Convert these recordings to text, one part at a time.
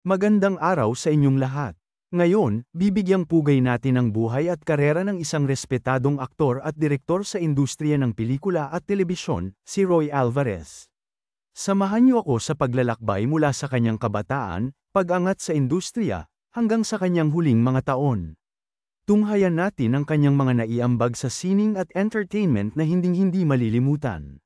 Magandang araw sa inyong lahat. Ngayon, bibigyang pugay natin ang buhay at karera ng isang respetadong aktor at direktor sa industriya ng pelikula at telebisyon, si Roy Alvarez. Samahan niyo ako sa paglalakbay mula sa kanyang kabataan, pag-angat sa industriya, hanggang sa kanyang huling mga taon. Tunghayan natin ang kanyang mga naiambag sa sining at entertainment na hinding-hindi malilimutan.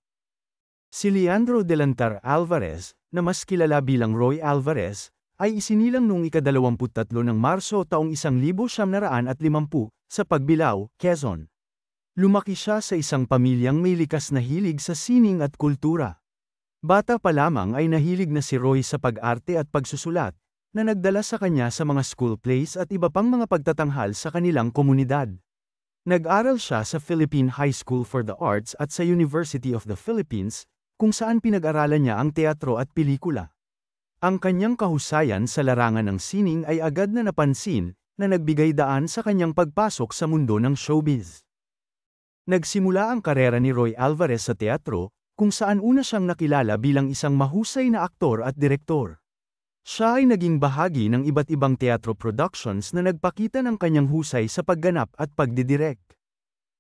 Si Leandro Delantar Alvarez, na mas kilala bilang Roy Alvarez, ay isinilang noong ika-23 ng Marso taong 1950 sa Pagbilao, Quezon. Lumaki siya sa isang pamilyang may likas na hilig sa sining at kultura. Bata pa lamang ay nahilig na si Roy sa pag-arte at pagsusulat, na nagdala sa kanya sa mga school plays at iba pang mga pagtatanghal sa kanilang komunidad. Nag-aral siya sa Philippine High School for the Arts at sa University of the Philippines, kung saan pinag-aralan niya ang teatro at pelikula. Ang kanyang kahusayan sa larangan ng sining ay agad na napansin, na nagbigay daan sa kanyang pagpasok sa mundo ng showbiz. Nagsimula ang karera ni Roy Alvarez sa teatro, kung saan una siyang nakilala bilang isang mahusay na aktor at direktor. Siya ay naging bahagi ng iba't ibang teatro productions na nagpakita ng kanyang husay sa pagganap at pagdidirect.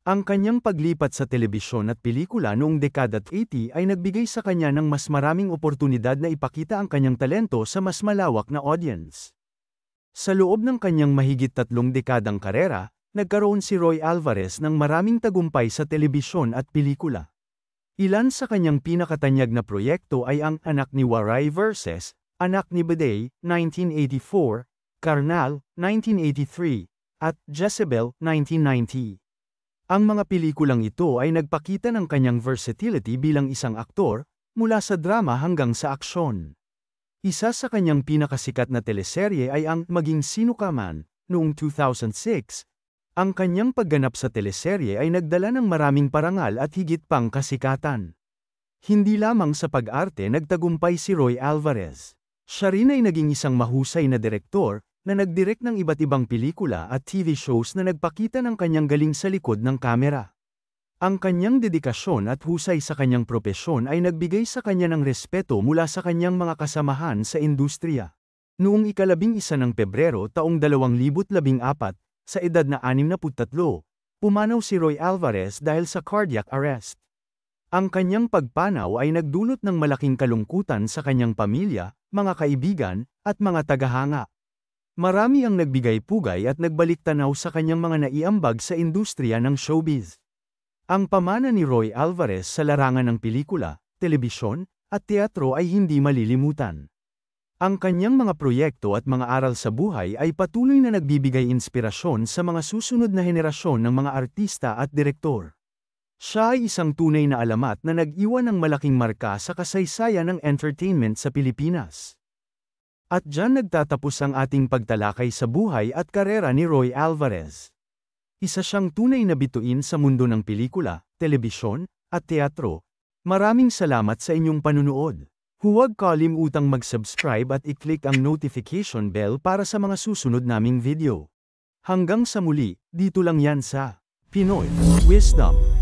Ang kanyang paglipat sa telebisyon at pelikula noong dekada 80 ay nagbigay sa kanya ng mas maraming oportunidad na ipakita ang kanyang talento sa mas malawak na audience. Sa loob ng kanyang mahigit 3 dekadang karera, nagkaroon si Roy Alvarez ng maraming tagumpay sa telebisyon at pelikula. Ilan sa kanyang pinakatanyag na proyekto ay ang Anak ni Waray vs. Anak ni Baday, 1984, Karnal, 1983, at Jezebel, 1990. Ang mga pelikulang ito ay nagpakita ng kanyang versatility bilang isang aktor, mula sa drama hanggang sa aksyon. Isa sa kanyang pinakasikat na teleserye ay ang Maging Sino Ka Man, noong 2006. Ang kanyang pagganap sa teleserye ay nagdala ng maraming parangal at higit pang kasikatan. Hindi lamang sa pag-arte nagtagumpay si Roy Alvarez. Siya rin ay naging isang mahusay na direktor, na nagdirect ng iba't ibang pelikula at TV shows na nagpakita ng kanyang galing sa likod ng kamera. Ang kanyang dedikasyon at husay sa kanyang propesyon ay nagbigay sa kanya ng respeto mula sa kanyang mga kasamahan sa industriya. Noong ika-11 ng Pebrero taong 2014, sa edad na 63, pumanaw si Roy Alvarez dahil sa cardiac arrest. Ang kanyang pagpanaw ay nagdulot ng malaking kalungkutan sa kanyang pamilya, mga kaibigan, at mga tagahanga. Marami ang nagbigay pugay at nagbalik tanaw sa kanyang mga naiambag sa industriya ng showbiz. Ang pamana ni Roy Alvarez sa larangan ng pelikula, telebisyon, at teatro ay hindi malilimutan. Ang kanyang mga proyekto at mga aral sa buhay ay patuloy na nagbibigay inspirasyon sa mga susunod na henerasyon ng mga artista at direktor. Siya ay isang tunay na alamat na nag-iwan ng malaking marka sa kasaysayan ng entertainment sa Pilipinas. At diyan nagtatapos ang ating pagtalakay sa buhay at karera ni Roy Alvarez. Isa siyang tunay na bituin sa mundo ng pelikula, telebisyon, at teatro. Maraming salamat sa inyong panunood. Huwag kalimutang mag-subscribe at i-click ang notification bell para sa mga susunod naming video. Hanggang sa muli, dito lang yan sa Pinoy Wisdom.